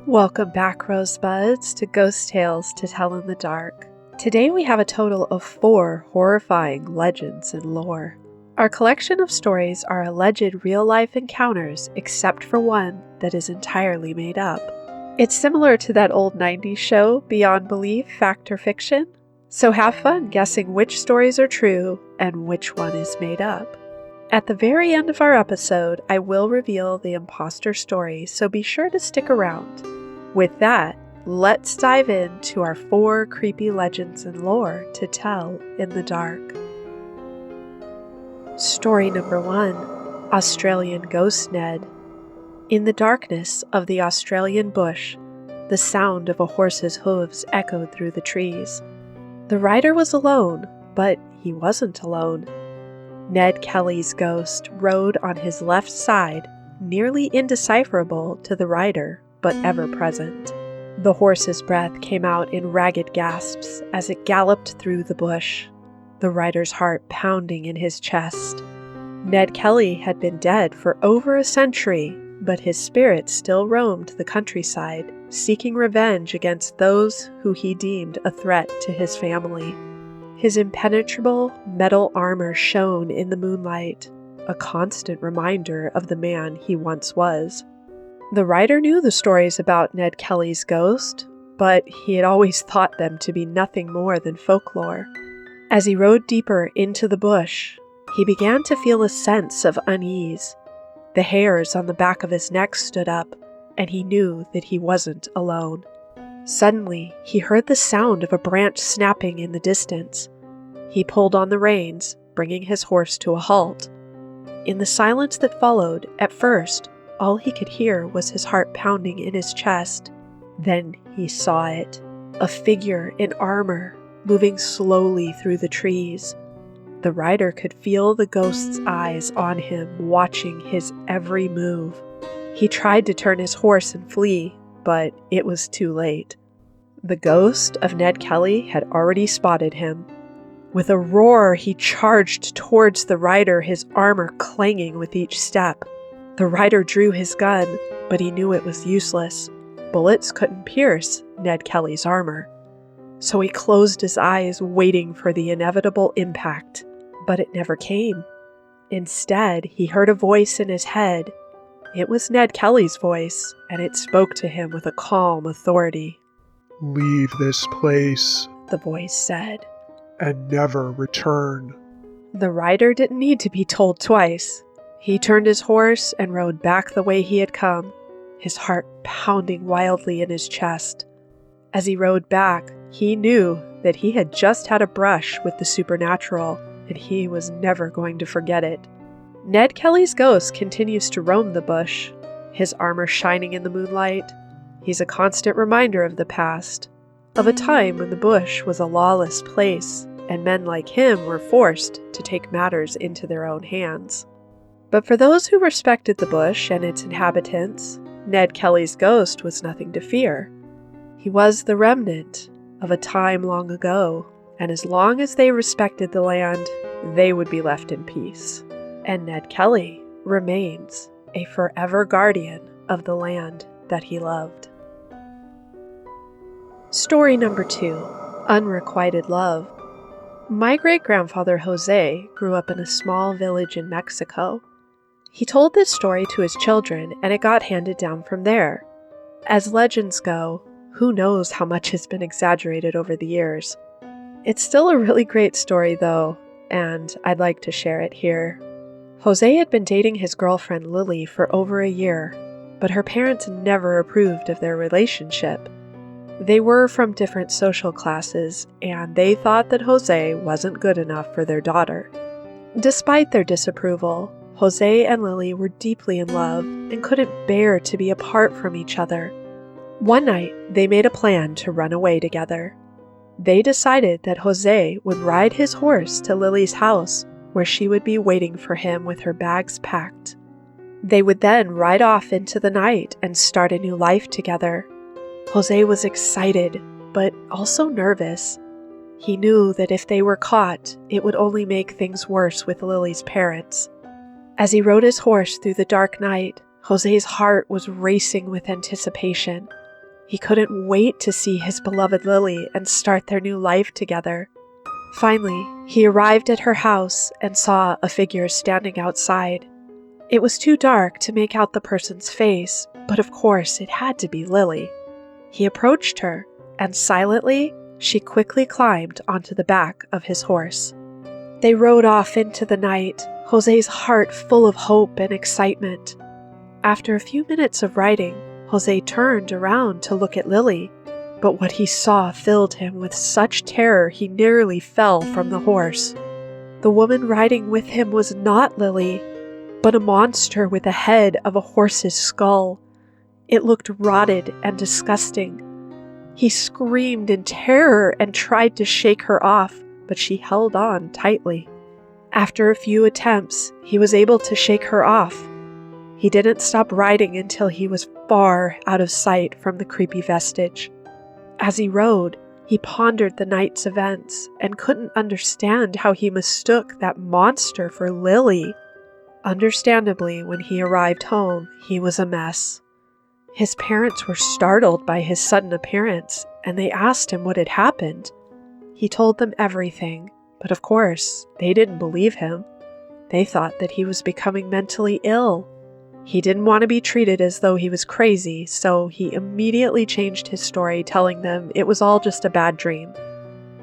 Welcome back, Rosebuds, to Ghost Tales to Tell in the Dark. Today we have a total of 4 horrifying legends and lore. Our collection of stories are alleged real-life encounters except for one that is entirely made up. It's similar to that old 90s show, Beyond Belief, Fact or Fiction. So have fun guessing which stories are true and which one is made up. At the very end of our episode, I will reveal the imposter story, so be sure to stick around. With that, let's dive into our 4 creepy legends and lore to tell in the dark. Story number 1, Australian Ghost Ned. In the darkness of the Australian bush, the sound of a horse's hooves echoed through the trees. The rider was alone, but he wasn't alone. Ned Kelly's ghost rode on his left side, nearly indecipherable to the rider, but ever present. The horse's breath came out in ragged gasps as it galloped through the bush, the rider's heart pounding in his chest. Ned Kelly had been dead for over a century, but his spirit still roamed the countryside, seeking revenge against those who he deemed a threat to his family. His impenetrable metal armor shone in the moonlight, a constant reminder of the man he once was. The writer knew the stories about Ned Kelly's ghost, but he had always thought them to be nothing more than folklore. As he rode deeper into the bush, he began to feel a sense of unease. The hairs on the back of his neck stood up, and he knew that he wasn't alone. Suddenly, he heard the sound of a branch snapping in the distance. He pulled on the reins, bringing his horse to a halt. In the silence that followed, at first, all he could hear was his heart pounding in his chest. Then he saw it, a figure in armor, moving slowly through the trees. The rider could feel the ghost's eyes on him, watching his every move. He tried to turn his horse and flee, but it was too late. The ghost of Ned Kelly had already spotted him. With a roar, he charged towards the rider, his armor clanging with each step. The rider drew his gun, but he knew it was useless. Bullets couldn't pierce Ned Kelly's armor. So he closed his eyes, waiting for the inevitable impact. But it never came. Instead, he heard a voice in his head. It was Ned Kelly's voice, and it spoke to him with a calm authority. "Leave this place," the voice said, "and never return." The rider didn't need to be told twice. He turned his horse and rode back the way he had come, his heart pounding wildly in his chest. As he rode back, he knew that he had just had a brush with the supernatural, and he was never going to forget it. Ned Kelly's ghost continues to roam the bush, his armor shining in the moonlight. He's a constant reminder of the past, of a time when the bush was a lawless place, and men like him were forced to take matters into their own hands. But for those who respected the bush and its inhabitants, Ned Kelly's ghost was nothing to fear. He was the remnant of a time long ago, and as long as they respected the land, they would be left in peace. And Ned Kelly remains a forever guardian of the land that he loved. Story number 2, Unrequited Love. My great-grandfather Jose grew up in a small village in Mexico. He told this story to his children, and it got handed down from there. As legends go, who knows how much has been exaggerated over the years. It's still a really great story though, and I'd like to share it here. Jose had been dating his girlfriend Lily for over a year, but her parents never approved of their relationship. They were from different social classes, and they thought that Jose wasn't good enough for their daughter. Despite their disapproval, Jose and Lily were deeply in love and couldn't bear to be apart from each other. One night, they made a plan to run away together. They decided that Jose would ride his horse to Lily's house, where she would be waiting for him with her bags packed. They would then ride off into the night and start a new life together. Jose was excited, but also nervous. He knew that if they were caught, it would only make things worse with Lily's parents. As he rode his horse through the dark night, Jose's heart was racing with anticipation. He couldn't wait to see his beloved Lily and start their new life together. Finally, he arrived at her house and saw a figure standing outside. It was too dark to make out the person's face, but of course it had to be Lily. He approached her, and silently, she quickly climbed onto the back of his horse. They rode off into the night, Jose's heart full of hope and excitement. After a few minutes of riding, Jose turned around to look at Lily, but what he saw filled him with such terror he nearly fell from the horse. The woman riding with him was not Lily, but a monster with the head of a horse's skull. It looked rotted and disgusting. He screamed in terror and tried to shake her off, but she held on tightly. After a few attempts, he was able to shake her off. He didn't stop riding until he was far out of sight from the creepy vestige. As he rode, he pondered the night's events and couldn't understand how he mistook that monster for Lily. Understandably, when he arrived home, he was a mess. His parents were startled by his sudden appearance, and they asked him what had happened. He told them everything, but of course, they didn't believe him. They thought that he was becoming mentally ill. He didn't want to be treated as though he was crazy, so he immediately changed his story, telling them it was all just a bad dream.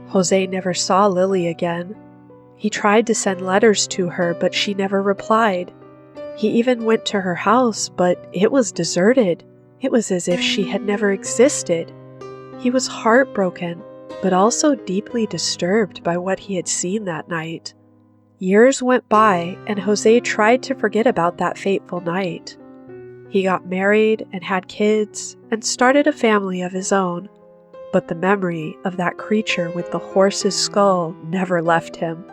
Jose never saw Lily again. He tried to send letters to her, but she never replied. He even went to her house, but it was deserted. It was as if she had never existed. He was heartbroken, but also deeply disturbed by what he had seen that night. Years went by, and Jose tried to forget about that fateful night. He got married and had kids and started a family of his own, but the memory of that creature with the horse's skull never left him.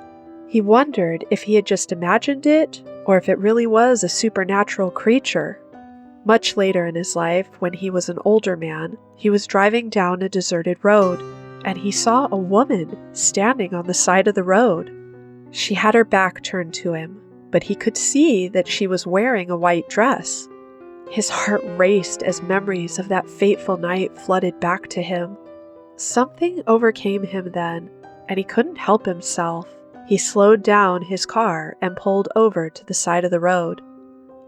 He wondered if he had just imagined it, or if it really was a supernatural creature. Much later in his life, when he was an older man, he was driving down a deserted road, and he saw a woman standing on the side of the road. She had her back turned to him, but he could see that she was wearing a white dress. His heart raced as memories of that fateful night flooded back to him. Something overcame him then, and he couldn't help himself. He slowed down his car and pulled over to the side of the road.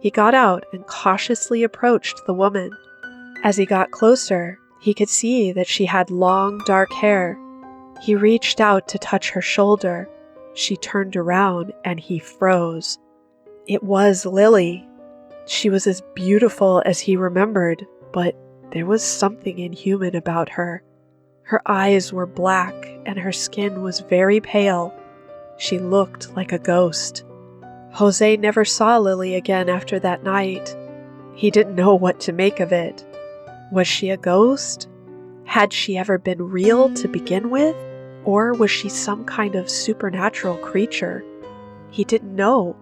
He got out and cautiously approached the woman. As he got closer, he could see that she had long, dark hair. He reached out to touch her shoulder. She turned around and he froze. It was Lily. She was as beautiful as he remembered, but there was something inhuman about her. Her eyes were black and her skin was very pale. She looked like a ghost. Jose never saw Lily again after that night. He didn't know what to make of it. Was she a ghost? Had she ever been real to begin with? Or was she some kind of supernatural creature? He didn't know.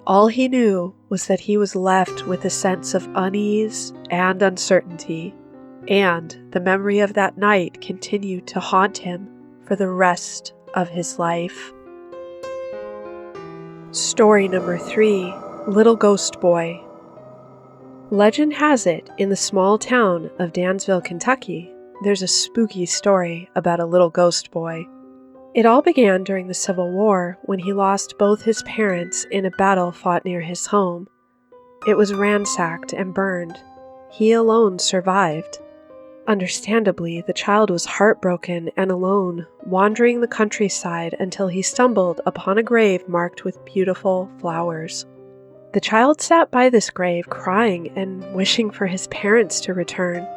All he knew was that he was left with a sense of unease and uncertainty, and the memory of that night continued to haunt him for the rest of his life. Story number 3, Little Ghost Boy. Legend has it, in the small town of Dansville, Kentucky, there's a spooky story about a little ghost boy. It all began during the Civil War when he lost both his parents in a battle fought near his home. It was ransacked and burned. He alone survived. Understandably, the child was heartbroken and alone, wandering the countryside until he stumbled upon a grave marked with beautiful flowers. The child sat by this grave crying and wishing for his parents to return.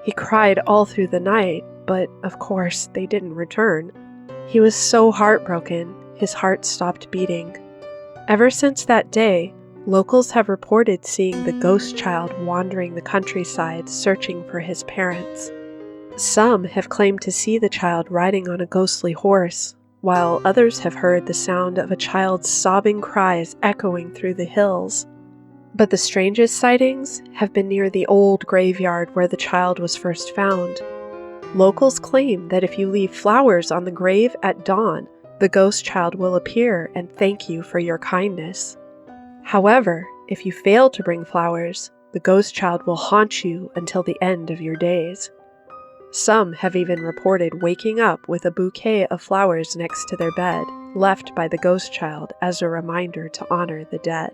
He cried all through the night, but of course they didn't return. He was so heartbroken, his heart stopped beating. Ever since that day, locals have reported seeing the ghost child wandering the countryside searching for his parents. Some have claimed to see the child riding on a ghostly horse, while others have heard the sound of a child's sobbing cries echoing through the hills. But the strangest sightings have been near the old graveyard where the child was first found. Locals claim that if you leave flowers on the grave at dawn, the ghost child will appear and thank you for your kindness. However, if you fail to bring flowers, the ghost child will haunt you until the end of your days. Some have even reported waking up with a bouquet of flowers next to their bed, left by the ghost child as a reminder to honor the dead.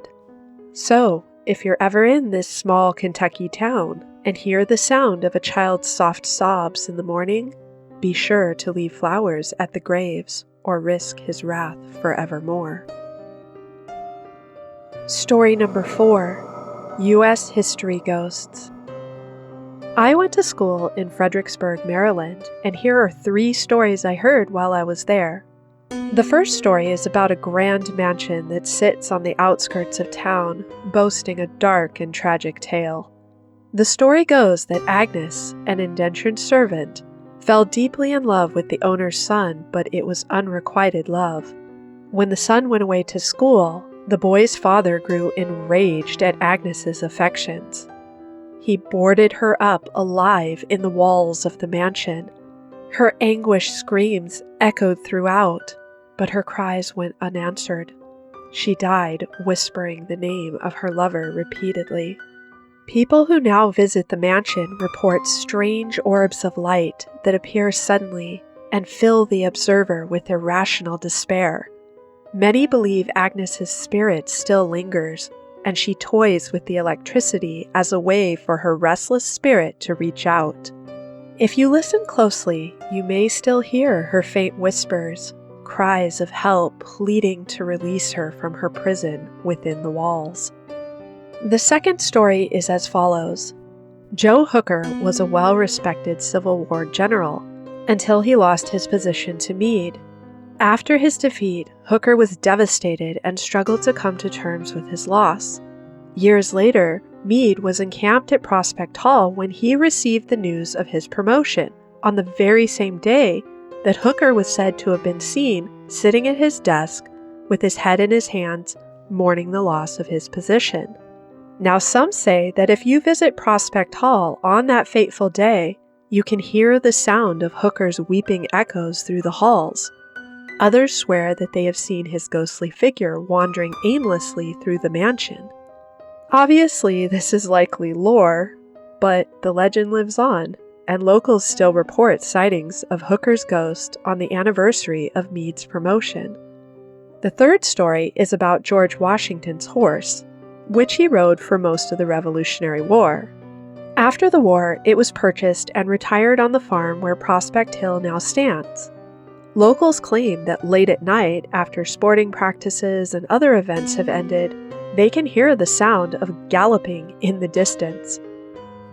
So, if you're ever in this small Kentucky town and hear the sound of a child's soft sobs in the morning, be sure to leave flowers at the graves or risk his wrath forevermore. Story number 4. U.S. History Ghosts. I went to school in Fredericksburg, Maryland, and here are 3 stories I heard while I was there. The first story is about a grand mansion that sits on the outskirts of town, boasting a dark and tragic tale. The story goes that Agnes, an indentured servant, fell deeply in love with the owner's son, but it was unrequited love. When the son went away to school, the boy's father grew enraged at Agnes's affections. He boarded her up alive in the walls of the mansion. Her anguished screams echoed throughout, but her cries went unanswered. She died whispering the name of her lover repeatedly. People who now visit the mansion report strange orbs of light that appear suddenly and fill the observer with irrational despair. Many believe Agnes's spirit still lingers, and she toys with the electricity as a way for her restless spirit to reach out. If you listen closely, you may still hear her faint whispers, cries of help pleading to release her from her prison within the walls. The second story is as follows. Joe Hooker was a well-respected Civil War general until he lost his position to Meade. After his defeat, Hooker was devastated and struggled to come to terms with his loss. Years later, Meade was encamped at Prospect Hall when he received the news of his promotion, on the very same day that Hooker was said to have been seen sitting at his desk with his head in his hands, mourning the loss of his position. Now some say that if you visit Prospect Hall on that fateful day, you can hear the sound of Hooker's weeping echoes through the halls. Others swear that they have seen his ghostly figure wandering aimlessly through the mansion. Obviously, this is likely lore, but the legend lives on, and locals still report sightings of Hooker's ghost on the anniversary of Meade's promotion. The third story is about George Washington's horse, which he rode for most of the Revolutionary War. After the war, it was purchased and retired on the farm where Prospect Hill now stands. Locals claim that late at night, after sporting practices and other events have ended, they can hear the sound of galloping in the distance.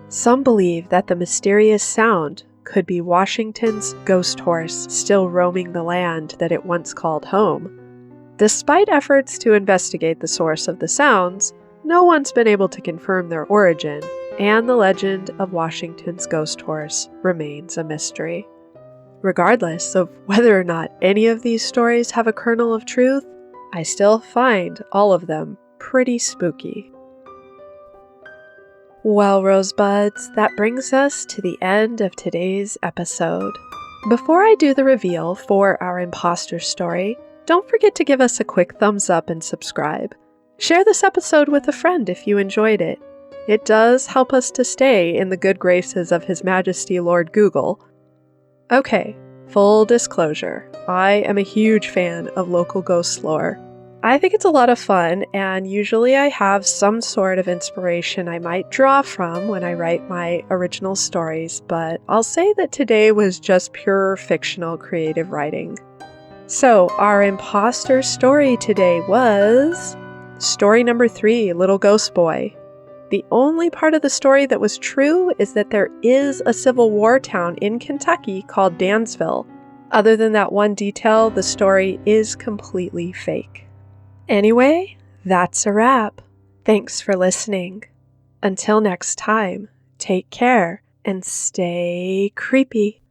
Some believe that the mysterious sound could be Washington's ghost horse still roaming the land that it once called home. Despite efforts to investigate the source of the sounds, no one's been able to confirm their origin, and the legend of Washington's ghost horse remains a mystery. Regardless of whether or not any of these stories have a kernel of truth, I still find all of them pretty spooky. Well, Rosebuds, that brings us to the end of today's episode. Before I do the reveal for our imposter story, don't forget to give us a quick thumbs up and subscribe. Share this episode with a friend if you enjoyed it. It does help us to stay in the good graces of His Majesty Lord Google. Okay, full disclosure, I am a huge fan of local ghost lore. I think it's a lot of fun, and usually I have some sort of inspiration I might draw from when I write my original stories, but I'll say that today was just pure fictional creative writing. So, our imposter story today was story number 3, Little Ghost Boy. The only part of the story that was true is that there is a Civil War town in Kentucky called Dansville. Other than that one detail, the story is completely fake. Anyway, that's a wrap. Thanks for listening. Until next time, take care and stay creepy.